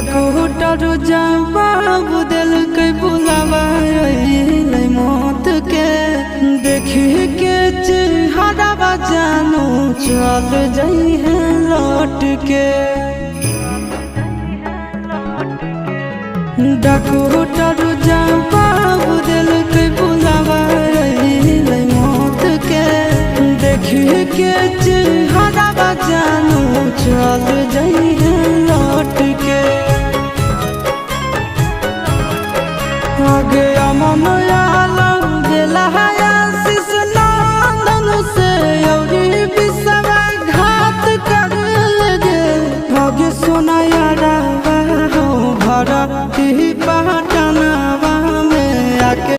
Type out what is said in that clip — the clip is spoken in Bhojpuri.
डॉक्टर जवाब दिल के बुलावा मौत के देखी के चेहरा जानू चल जाई है लौट के। डॉक्टर जवाब